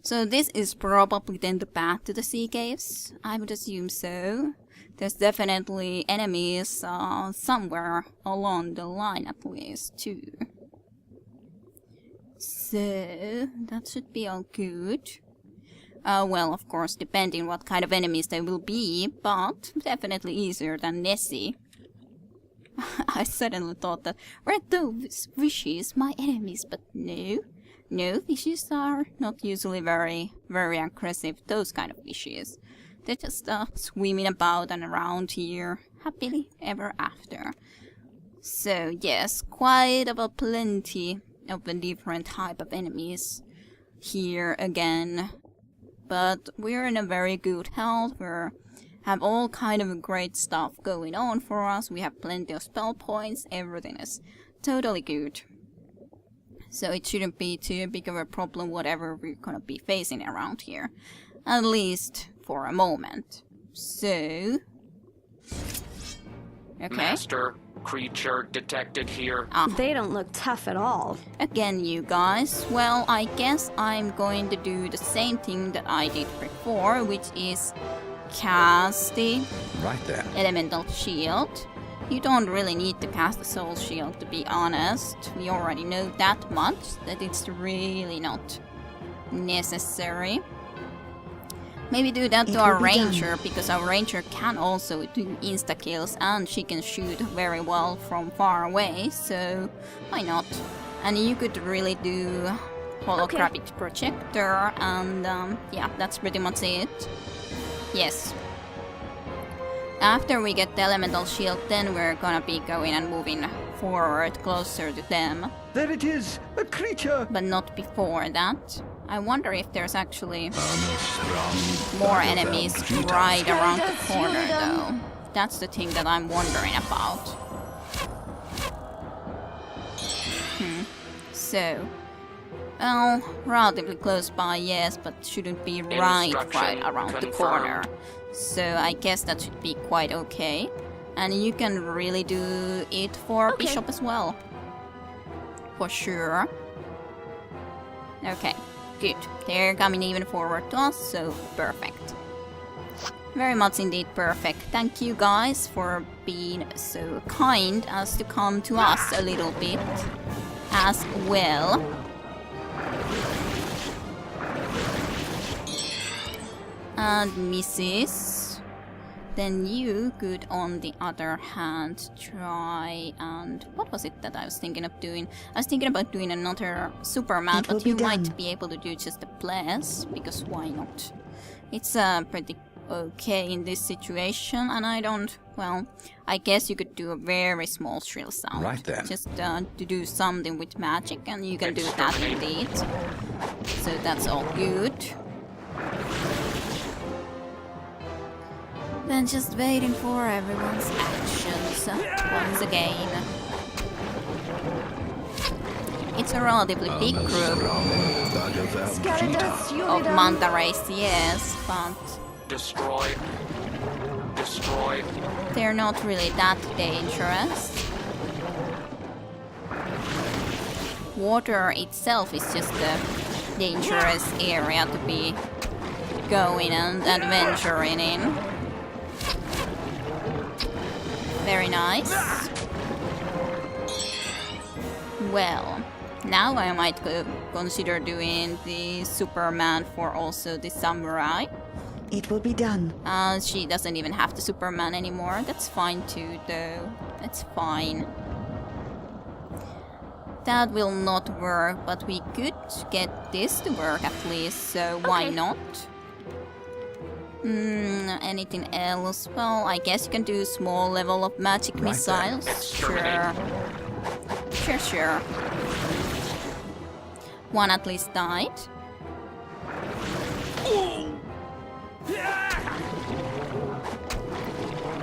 So this is probably then the path to the sea caves. I would assume so. There's definitely enemies somewhere along the line at least too. So that should be all good. Well, of course, depending what kind of enemies they will be, but definitely easier than Nessie. I suddenly thought that, were those fishes my enemies? But no. No, fishes are not usually very aggressive, those kind of fishes. They're just swimming about and around here, happily ever after. So yes, quite of plenty of the different type of enemies here again. But we're in a very good health, we have all kind of great stuff going on for us, we have plenty of spell points, everything is totally good. So it shouldn't be too big of a problem whatever we're gonna be facing around here. At least for a moment. So... okay. Master, creature detected here. They don't look tough at all. Again, you guys. Well, I guess I'm going to do the same thing that I did before, which is cast the elemental shield. You don't really need to cast the soul shield, to be honest. We already know that much, that it's really not necessary. Maybe do that to our ranger, because our ranger can also do insta-kills and she can shoot very well from far away, so why not? And you could really do holographic projector, and yeah, that's pretty much it. Yes. After we get the elemental shield, then we're gonna be going and moving forward closer to them. There it is! A creature! But not before that. I wonder if there's actually more enemies right around the corner though. That's the thing that I'm wondering about. So, well, relatively close by, yes, but shouldn't be right around the corner. So I guess that should be quite okay. And you can really do it for Bishop as well. For sure. Okay. Good. They're coming even forward to us, so perfect. Very much indeed perfect. Thank you guys for being so kind as to come to us a little bit as well. And Mrs. Then you could, on the other hand, try and... what was it that I was thinking of doing? I was thinking about doing another Superman, but you might be able to do just a bless, because why not? It's pretty okay in this situation, and I don't... well, I guess you could do a very small shrill sound. Right then. Just to do something with magic, and you can do that indeed. So that's all good. Then just waiting for everyone's actions once again. It's a relatively big group of manta rays, yes, but Destroy. Destroy. they're not really that dangerous. Water itself is just a dangerous area to be going and adventuring in. Very nice. Well, now I might consider doing the Superman for also the samurai. It will be done. She doesn't even have the Superman anymore. That's fine too, though. That's fine. That will not work, but we could get this to work at least, so why not? Anything else? Well, I guess you can do small level of magic missiles. Sure. Sure. One at least died.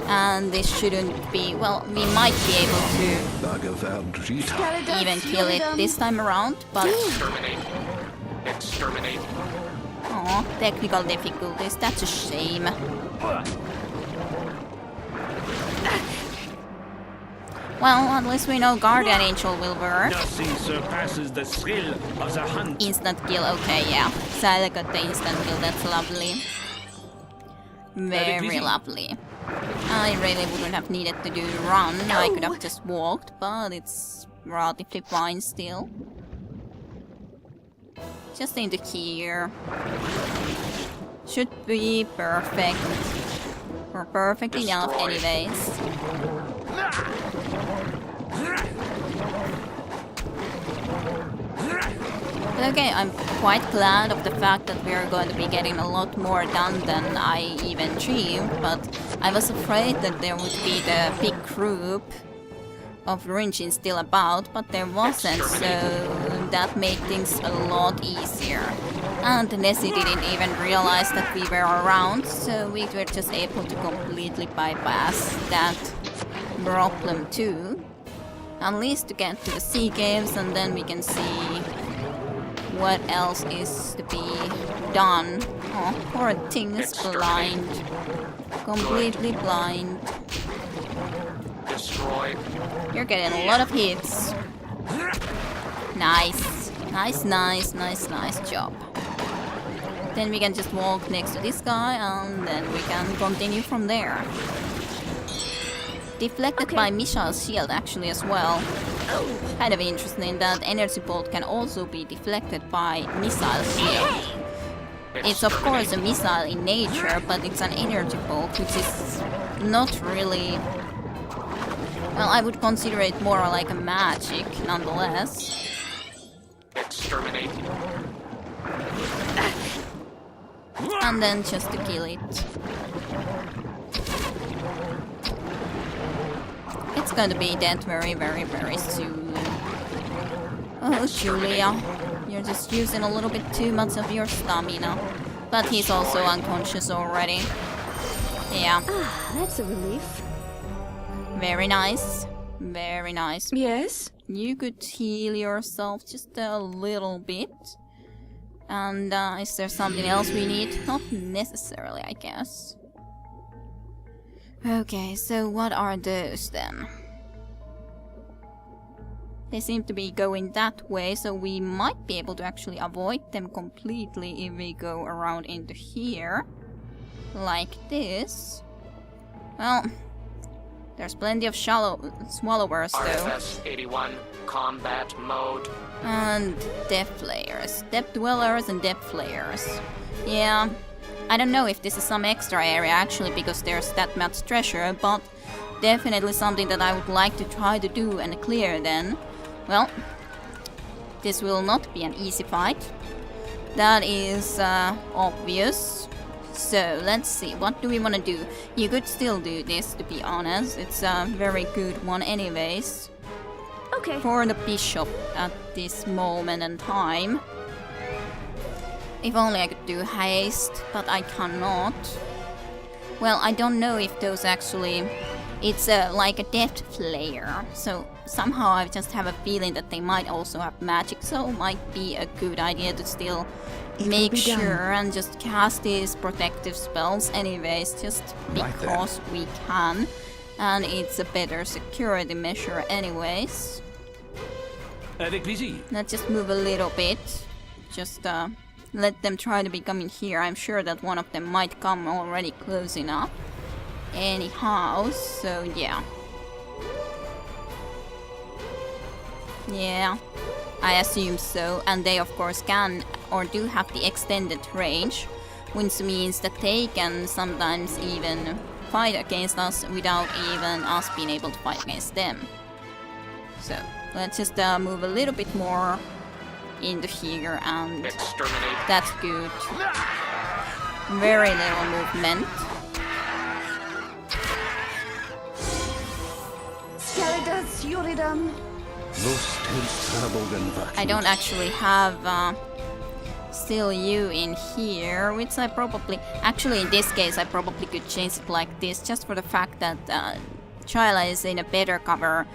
And this shouldn't be... well, we might be able to even kill it this time around, but... Exterminate. Aw, technical difficulties, that's a shame. Well, at least we know Guardian Angel will work. Nothing surpasses the thrill of the hunt. Instant kill, okay, yeah. Sila got the instant kill, that's lovely. Very lovely. I really wouldn't have needed to do the run. I could have just walked, but it's relatively fine still. Just into here. Should be perfect. Or perfect enough anyways. But okay, I'm quite glad of the fact that we are going to be getting a lot more done than I even dreamed, but I was afraid that there would be the big group of Rinjin still about, but there wasn't, so that made things a lot easier. And Nessie didn't even realize that we were around, so we were just able to completely bypass that problem too. At least to get to the sea caves, and then we can see what else is to be done. Oh, poor thing is blind. Completely blind. Destroy. You're getting a lot of hits. Nice. Nice job. Then we can just walk next to this guy and then we can continue from there. Deflected by Misha's shield actually as well. Kind of interesting that energy bolt can also be deflected by missile shield. It's of course a missile in nature, but it's an energy bolt, which is not really... Well, I would consider it more like a magic, nonetheless. Exterminate. And then just to kill it. It's going to be dead very soon. Oh, Julia. You're just using a little bit too much of your stamina. But he's also unconscious already. Yeah. Ah, that's a relief. Very nice. Very nice. Yes? You could heal yourself just a little bit. And is there something else we need? Not necessarily, I guess. Okay, so what are those then? They seem to be going that way, so we might be able to actually avoid them completely if we go around into here. Like this. Well, there's plenty of swallowers though. RFS 81, combat mode. And depth flayers. Depth dwellers and depth flayers. Yeah, I don't know if this is some extra area actually because there's that much treasure, but definitely something that I would like to try to do and clear then. Well, this will not be an easy fight. That is obvious. So let's see, what do we want to do? You could still do this, to be honest. It's a very good one anyways. Okay. For the bishop at this moment in time. If only I could do haste, but I cannot. Well, I don't know if those actually... It's like a depth flayer, so somehow I just have a feeling that they might also have magic, so it might be a good idea to still make sure and just cast these protective spells anyways, just because we can. And it's a better security measure anyways. Avec plaisir. Let's just move a little bit. Just let them try to be coming here. I'm sure that one of them might come already close enough. Anyhow, so yeah. Yeah, I assume so. And they of course can or do have the extended range, which means that they can sometimes even fight against us without even us being able to fight against them. So let's just move a little bit more into here and Exterminate. that's good. Very little movement. Skeletas Yuridam. I don't actually have still you in here, which I probably... Actually, in this case, I probably could change it like this, just for the fact that Chyla is in a better cover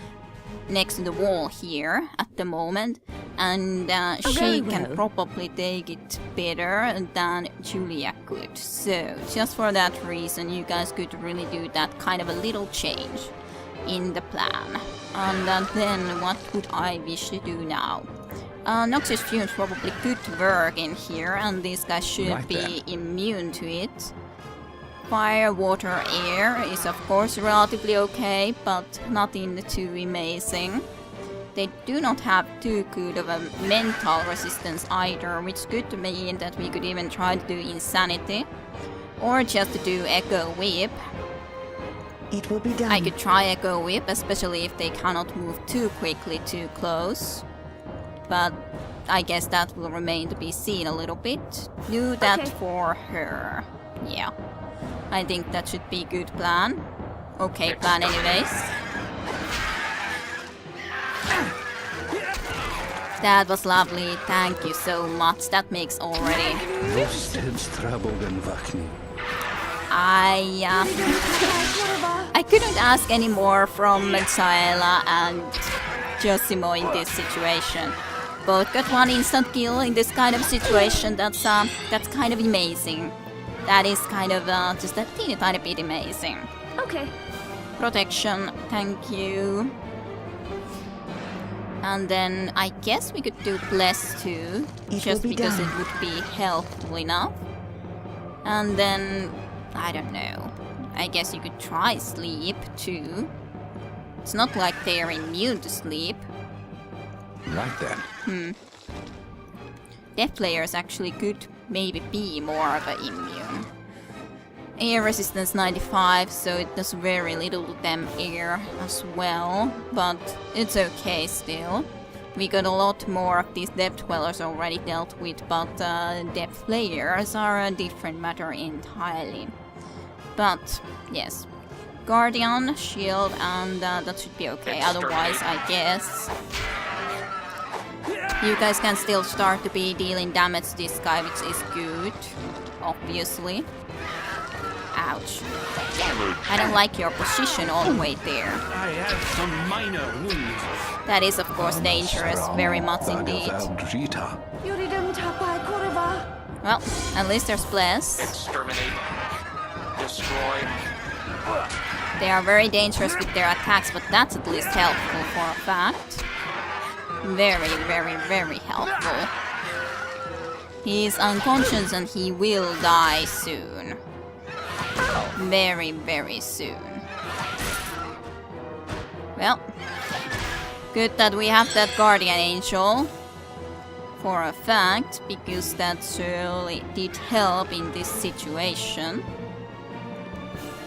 next to the wall here at the moment, and she can probably take it better than Julia could. So, just for that reason, you guys could really do that kind of a little change. in the plan. And then what would I wish to do now? Noxious fumes probably could work in here, and these guys should Right be immune to it. Fire, water, air is of course relatively okay, but nothing too amazing. They do not have too good of a mental resistance either, which could mean that we could even try to do Insanity. Or just to do Echo Whip. It will be done. I could try Echo Whip, especially if they cannot move too quickly too close. But I guess that will remain to be seen a little bit. Do that Okay. for her. Yeah. I think that should be a good plan. Okay plan anyways. That was lovely, thank you so much. That makes already... I couldn't ask any more from Michaela and Josimo in this situation. Both got one instant kill in this kind of situation. That's kind of amazing. That is kind of just a teeny tiny bit amazing. Okay. Protection, thank you. And then I guess we could do Bless too, just because it would be helpful enough. And then, I don't know, I guess you could try Sleep too. It's not like they're immune to sleep. Right then. Death players actually could maybe be more of an immune. Air resistance 95, so it does very little to them air as well, but it's okay still. We got a lot more of these depth dwellers already dealt with, but depth players are a different matter entirely. But yes, Guardian, Shield, and that should be okay. Otherwise, I guess you guys can still start to be dealing damage to this guy, which is good, obviously. Ouch. I don't like your position all the way there. I have some minor wounds. That is of course dangerous, very much indeed. Yuridam tapai koreva. Well, at least there's Bless. Exterminate. Destroy. They are very dangerous with their attacks, but that's at least helpful for a fact. Very, very, very helpful. He is unconscious and he will die soon. Very, very soon. Well, good that we have that Guardian Angel. For a fact, because that surely did help in this situation.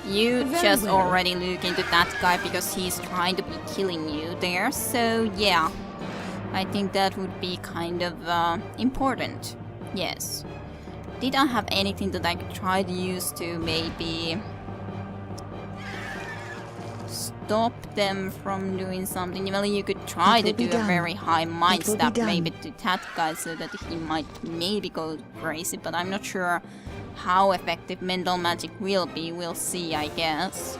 You just already look into that guy because he's trying to be killing you there, so yeah. I think that would be kind of important. Yes. Did I have anything that I could try to use to maybe stop them from doing something? Well, you could try to do a very high mind step maybe to that guy so that he might maybe go crazy, but I'm not sure how effective mental magic will be. We'll see, I guess.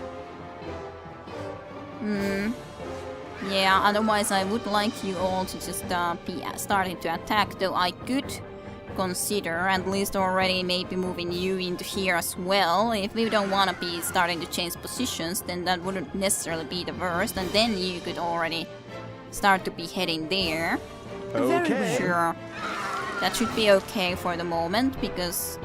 Yeah, otherwise I would like you all to just be starting to attack, though I could consider at least already maybe moving you into here as well. If we don't want to be starting to change positions, then that wouldn't necessarily be the worst, and then you could already start to be heading there. Okay. Sure. That should be okay for the moment, because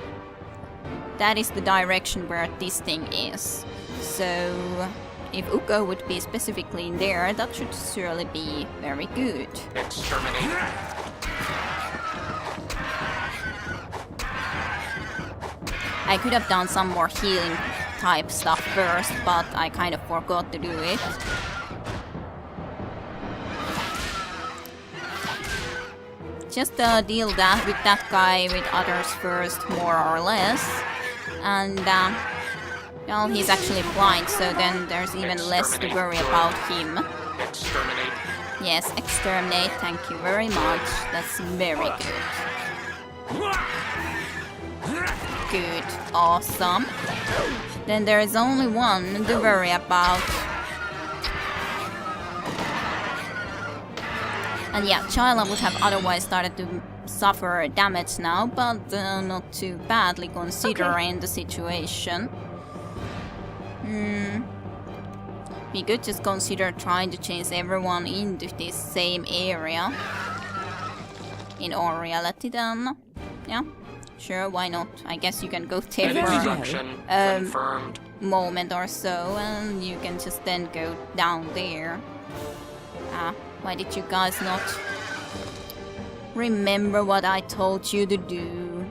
that is the direction where this thing is. So if Ukko would be specifically in there, that should surely be very good. Exterminate. I could have done some more healing type stuff first, but I kind of forgot to do it. Just deal that with that guy with others first, more or less. And well, he's actually blind, so then there's even less to worry about him. Exterminate. Yes, exterminate, thank you very much. That's very good. Good, awesome. Then there is only one to worry about. And yeah, Chyla would have otherwise started to suffer damage now, but not too badly considering the situation. We could just consider trying to change everyone into this same area. In all reality then. Yeah, sure, why not? I guess you can go there Enemy for destruction confirmed. a moment or so, and you can just then go down there. Why did you guys not remember what I told you to do?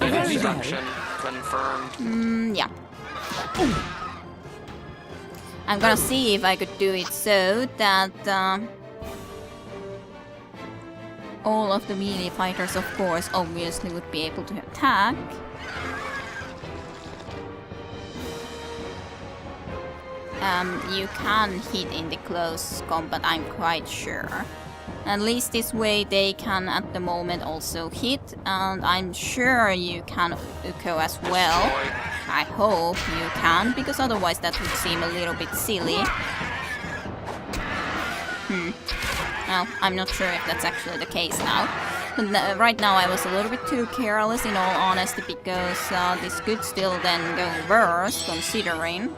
Enemy destruction confirmed. Yeah. I'm gonna see if I could do it so that all of the melee fighters, of course, obviously would be able to attack. You can hit in the close combat, I'm quite sure. At least this way they can at the moment also hit, and I'm sure you can Uko as well. I hope you can, because otherwise that would seem a little bit silly. Well, I'm not sure if that's actually the case now. But right now I was a little bit too careless in all honesty, because this could still then go worse, considering.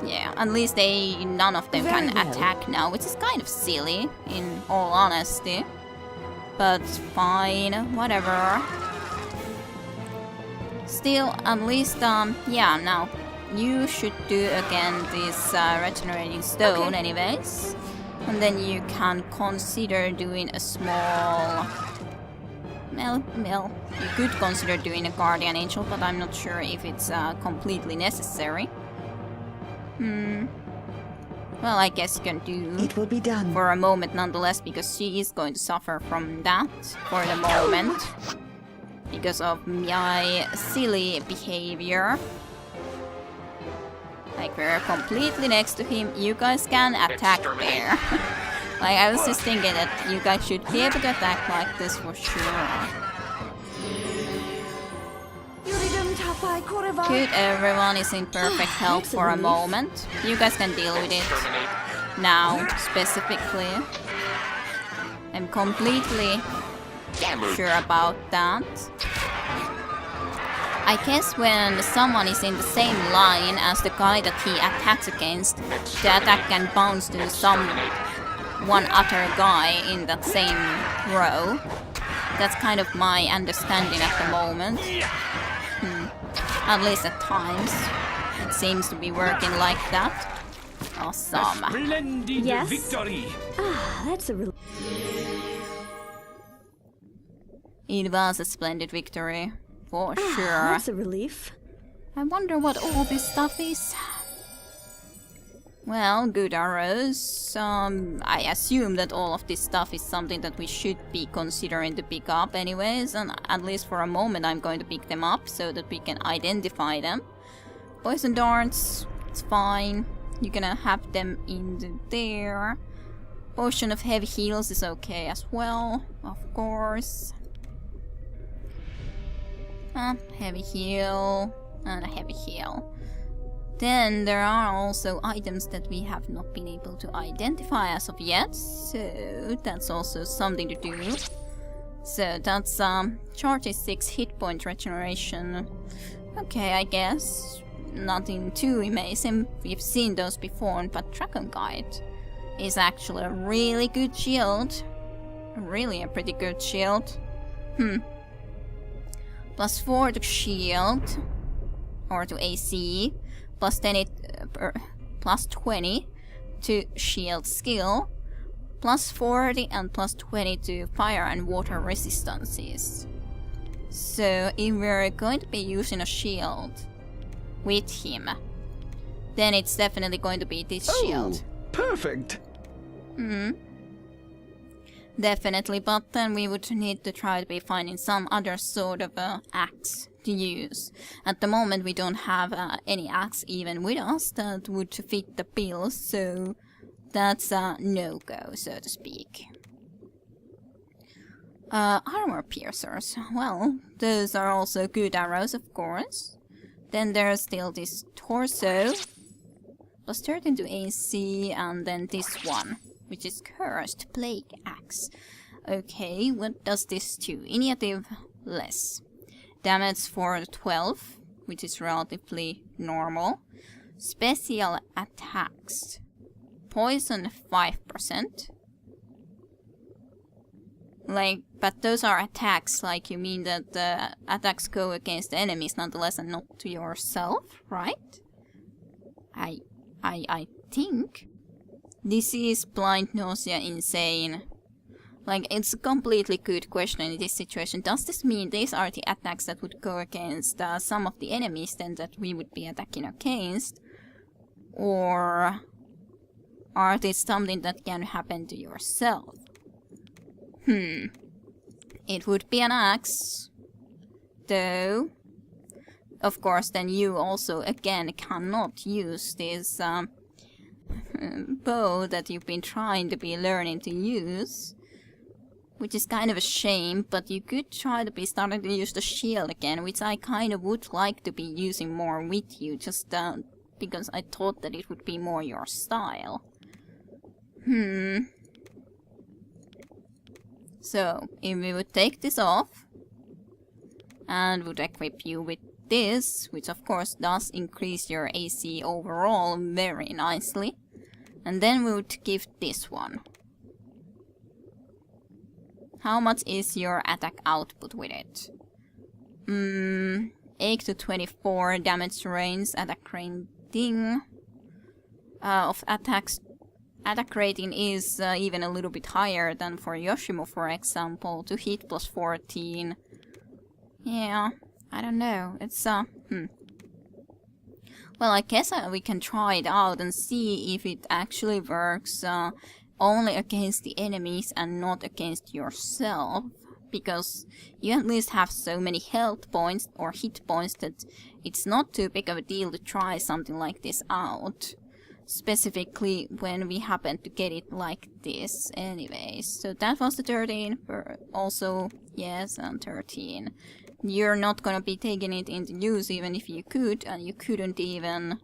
Yeah, at least none of them can attack now, which is kind of silly, in all honesty. But fine, whatever. Still, at least, yeah, now, you should do again this regenerating stone anyways. And then you can consider doing a small... Well, you could consider doing a guardian angel, but I'm not sure if it's completely necessary. Well, I guess you can do It will be done. for a moment nonetheless, because she is going to suffer from that for the moment. Because of my silly behavior. Like, we're completely next to him. You guys can attack there. Like, I was just thinking that you guys should be able to attack like this for sure. Good, everyone is in perfect health for a moment. You guys can deal with it now, specifically. I'm completely sure about that. I guess when someone is in the same line as the guy that he attacks against, the attack can bounce to one other guy in that same row. That's kind of my understanding at the moment. At least at times. It seems to be working like that. Awesome. Splendid Yes? victory. That's a relief. It was a splendid victory. For sure. That's a relief. I wonder what all this stuff is. Well, good arrows. I assume that all of this stuff is something that we should be considering to pick up anyways, and at least for a moment I'm going to pick them up so that we can identify them. Poison darts, it's fine. You're gonna have them in there. Potion of heavy heals is okay as well, of course. Heavy heal, and a heavy heal. Then there are also items that we have not been able to identify as of yet, so that's also something to do. So that's charges 6 hit point regeneration. Okay, I guess nothing too amazing. We've seen those before, but Dragon Guide is actually a really good shield. Really a pretty good shield. Plus 4 to shield, or to AC. Plus 20 to shield skill, plus 40 and plus 20 to fire and water resistances. So if we're going to be using a shield with him, then it's definitely going to be this shield. Perfect. Definitely, but then we would need to try to be finding some other sort of axe to use. At the moment we don't have any axe even with us that would fit the bill, so that's a no-go, so to speak. Armor piercers. Well, those are also good arrows, of course. Then there's still this torso. Plus 13 to AC, and then this one, which is Cursed Plague Axe. Okay, what does this do? Initiative less. Damage for 12. which is relatively normal. Special attacks. Poison 5%. Like, but those are attacks, like you mean that the attacks go against the enemies nonetheless and not to yourself, right? I think. Disease, blind, nausea, insane. Like, it's a completely good question in this situation. Does this mean these are the attacks that would go against some of the enemies then that we would be attacking against? Or are these something that can happen to yourself? It would be an axe. Though, of course, then you also, again, cannot use this bow that you've been trying to be learning to use. Which is kind of a shame, but you could try to be starting to use the shield again, which I kind of would like to be using more with you, just because I thought that it would be more your style. So, if we would take this off, and would equip you with this, which of course does increase your AC overall very nicely, and then we would give this one. How much is your attack output with it? 8 to 24 damage range, attack rating of attacks. Attack rating is even a little bit higher than for Yoshimo, for example. To hit plus 14. Yeah, I don't know. It's Well, I guess we can try it out and see if it actually works only against the enemies and not against yourself. Because you at least have so many health points or hit points that it's not too big of a deal to try something like this out. Specifically when we happen to get it like this anyways. So that was the 13, also, yes, and 13. You're not gonna be taking it into use even if you could, and you couldn't even...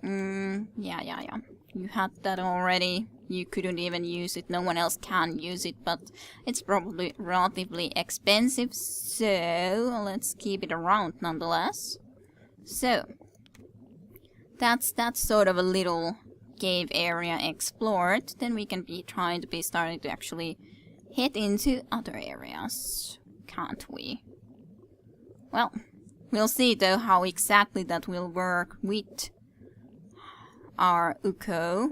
yeah. You had that already. You couldn't even use it, no one else can use it, but it's probably relatively expensive, so let's keep it around nonetheless. So, that's sort of a little cave area explored. Then we can be trying to be starting to actually head into other areas, can't we? Well, we'll see though how exactly that will work with our Uko,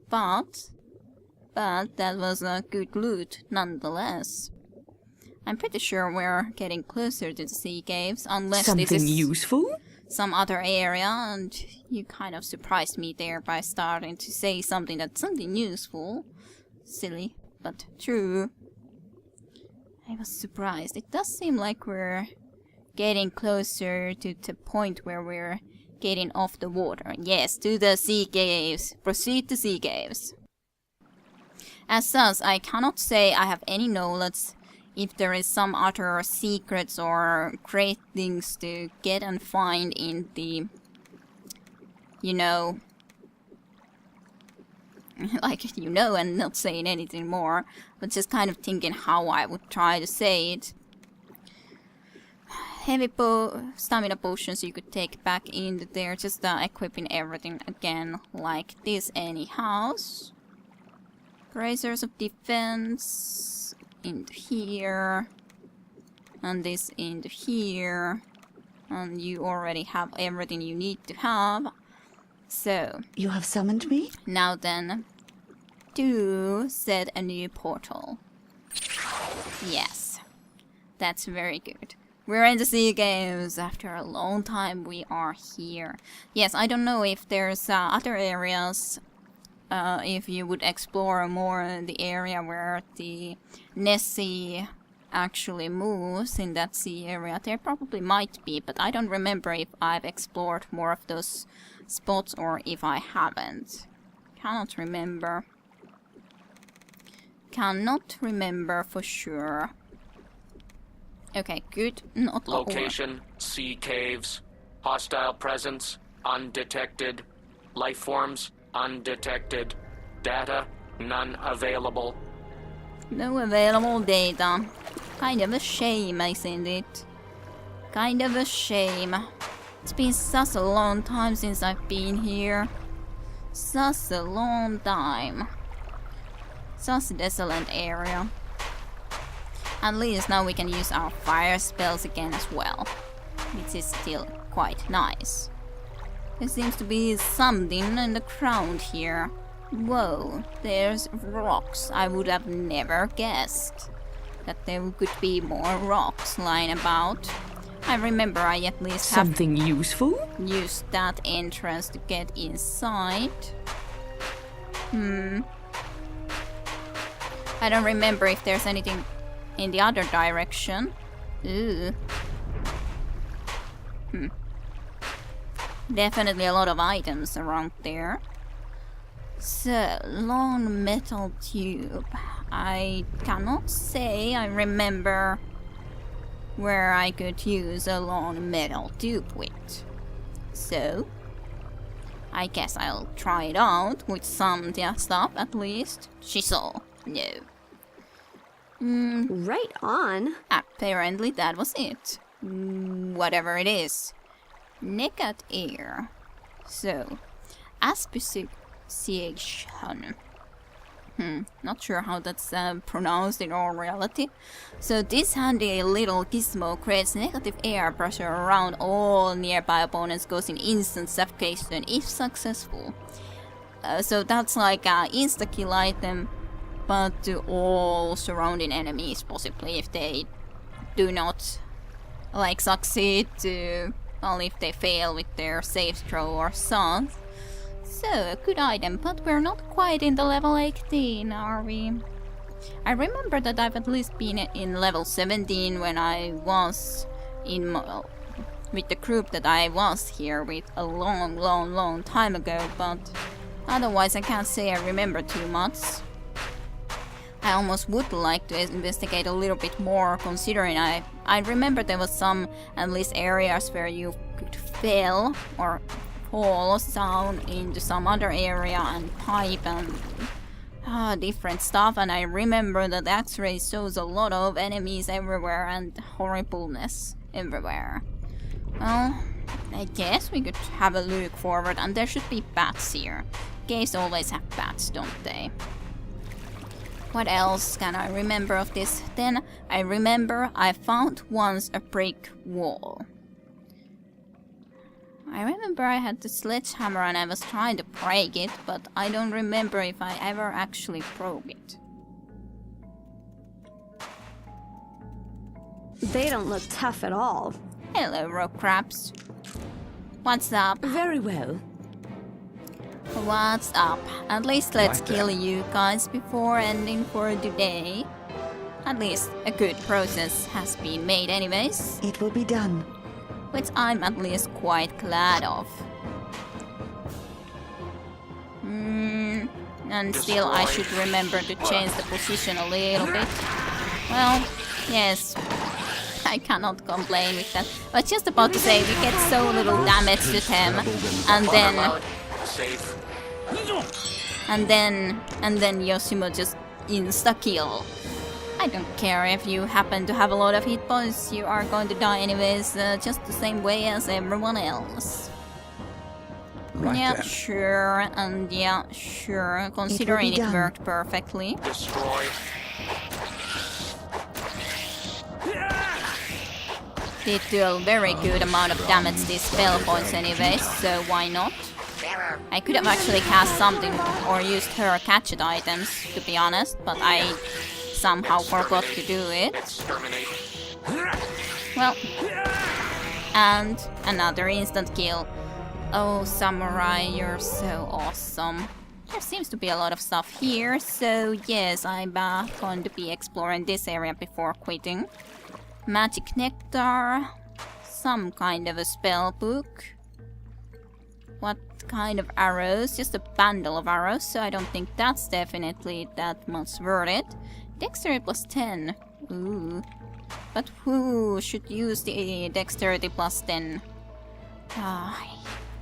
but that was a good loot nonetheless. I'm pretty sure we're getting closer to the sea caves, unless Something this is useful? some other area, and you kind of surprised me there by starting to say something that's something useful. Silly, but true. I was surprised. It does seem like we're getting closer to the point where we're getting off the water. Yes, to the sea caves. Proceed to sea caves. As such, I cannot say I have any knowledge if there is some other secrets or great things to get and find in the, you know, like, you know, and not saying anything more, but just kind of thinking how I would try to say it. Heavy stamina potions you could take back into there, just equipping everything again like this anyhow. Bracers of defense into here, and this into here, and you already have everything you need to have. So, You have summoned me? now then, to set a new portal. Yes, that's very good. We're in the sea caves. After a long time we are here. Yes, I don't know if there's other areas, if you would explore more the area where the Nessie actually moves in that sea area. There probably might be, but I don't remember if I've explored more of those spots or if I haven't. Cannot remember. Cannot remember for sure. Okay, good. Not Location, sea caves. Hostile presence, undetected. Life forms, undetected. Data, none available. No available data. Kind of a shame, isn't it? Kind of a shame. It's been such a long time since I've been here. Such a long time. Such a desolate area. At least now we can use our fire spells again as well, which is still quite nice. There seems to be something in the ground here. Whoa, there's rocks. I would have never guessed that there could be more rocks lying about. I remember I at least have Something useful? used that entrance to get inside. I don't remember if there's anything in the other direction. Ooh. Definitely a lot of items around there. So, long metal tube. I cannot say I remember where I could use a long metal tube with. So, I guess I'll try it out with some stuff at least. Chisel. No. Right on. Apparently that was it. Whatever it is. Naked air. So, asphyxiation. Not sure how that's pronounced in all reality. So this handy little gizmo creates negative air pressure around all nearby opponents, causing instant suffocation if successful. So that's like an insta-kill item, but to all surrounding enemies, possibly, if they do not succeed to, well, if they fail with their save throw or such. So, a good item, but we're not quite in the level 18, are we? I remember that I've at least been in level 17 when I was in with the group that I was here with a long time ago, but otherwise I can't say I remember too much. I almost would like to investigate a little bit more, considering I remember there was some, at least areas where you could fail or fall down into some other area and pipe and different stuff, and I remember that X-ray shows a lot of enemies everywhere and horribleness everywhere. Well, I guess we could have a look forward, and there should be bats here. Caves always have bats, don't they? What else can I remember of this? Then I remember I found once a brick wall. I remember I had the sledgehammer and I was trying to break it, but I don't remember if I ever actually broke it. They don't look tough at all. Hello, rock crabs. What's up? Very well. What's up? At least let's Right kill then. you guys before ending for today. At least a good process has been made anyways, It will be done. which I'm at least quite glad of. And still I should remember to change the position a little bit. Well, yes, I cannot complain with that. I was just about to say, we get so little damage to them, and then Safe. and then Yoshimo just insta-kill. I don't care if you happen to have a lot of hit points, you are going to die anyways, just the same way as everyone else. Right Yeah, then. sure, and yeah, sure, considering it done. worked perfectly. Destroy. Did do a very good amount of damage these spell points anyways, so why not? I could have actually cast something or used her gadget items, to be honest, but I somehow forgot to do it. Exterminate. Well, and another instant kill. Oh, Samurai, you're so awesome. There seems to be a lot of stuff here, so yes, I'm going to be exploring this area before quitting. Magic nectar, some kind of a spell book. What kind of arrows? Just a bundle of arrows, so I don't think that's definitely that much worth it. Dexterity plus 10. Ooh. But who should use the dexterity plus 10?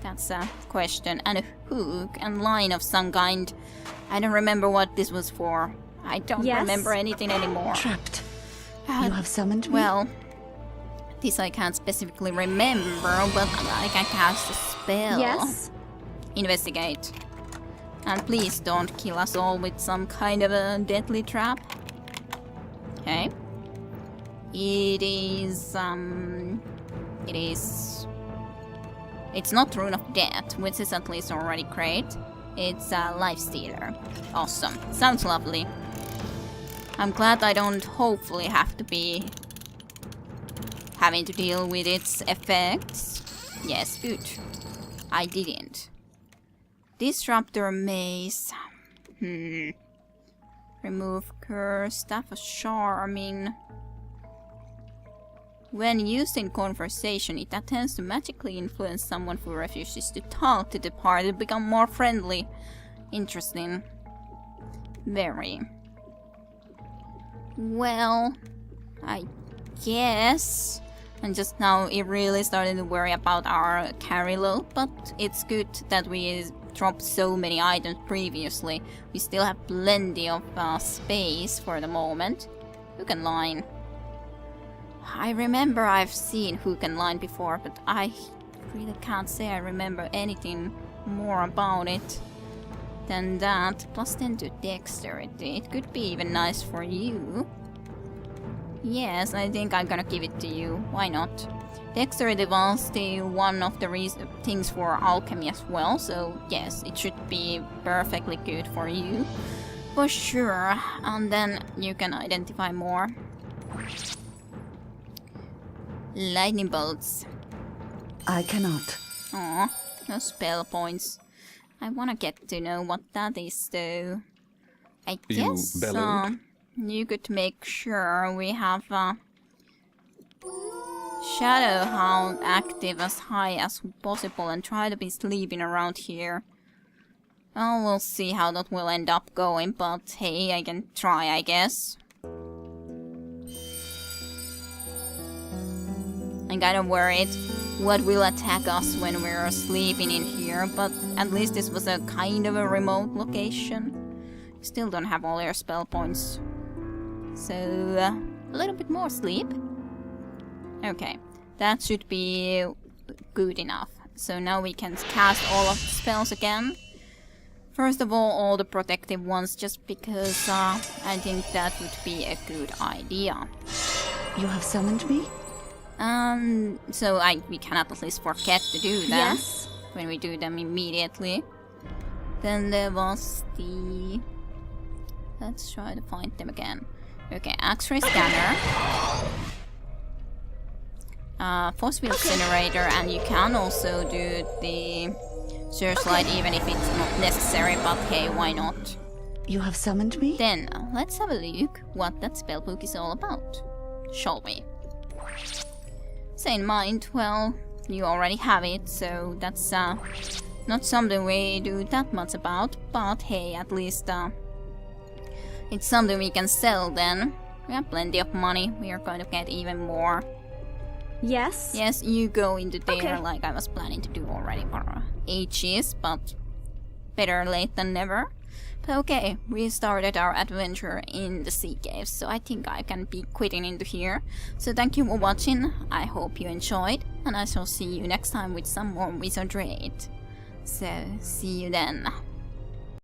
That's a question. And a hook and line of some kind. I don't remember what this was for. I don't Yes? remember anything anymore. Trapped. You have summoned me? Well, This I can't specifically remember, but I can cast a spell. Yes? Investigate. And please don't kill us all with some kind of a deadly trap. Okay. It is, it's not Rune of Death, which is at least already great. It's Life Stealer. Awesome. Sounds lovely. I'm glad I don't hopefully have to be having to deal with its effects. Yes, good. I didn't. Disruptor Mace. Remove Curse. Staff of Charming. When used in conversation, it attempts to magically influence someone who refuses to talk to the party to become more friendly. Interesting. Very. Well, I guess. And just now it really started to worry about our carry load, but it's good that we dropped so many items previously. We still have plenty of space for the moment. Hook and line. I remember I've seen Hook and Line before, but I really can't say I remember anything more about it than that. Plus 10 to Dexterity. It could be even nice for you. Yes, I think I'm gonna give it to you. Why not? Dexterity was one of the things for alchemy as well, so yes, it should be perfectly good for you. For sure. And then you can identify more. Lightning bolts. I cannot. Aw, no spell points. I wanna get to know what that is though. I guess you could make sure we have Shadow Hound active as high as possible and try to be sleeping around here. Oh, we'll see how that will end up going, but hey, I can try, I guess. I'm kind of worried what will attack us when we're sleeping in here, but at least this was a kind of a remote location. Still don't have all your spell points. So, a little bit more sleep. Okay, that should be good enough. So now we can cast all of the spells again. First of all the protective ones, just because I think that would be a good idea. You have summoned me? So we cannot at least forget to do them. Yes. When we do them immediately. Then there was the... Let's try to find them again. Okay, X-ray scanner. Force field generator, and you can also do the searchlight even if it's not necessary, but hey, why not? You have summoned me? Then, let's have a look what that spellbook is all about. Shall we? Say in mind, well, you already have it, so that's not something we do that much about, but hey, at least it's something we can sell then. We have plenty of money, we are going to get even more. Yes? Yes, you go into there Okay. like I was planning to do already for ages, but better late than never. But okay, we started our adventure in the sea caves, so I think I can be quitting into here. So thank you for watching, I hope you enjoyed, and I shall see you next time with some more Wizardry. So, see you then.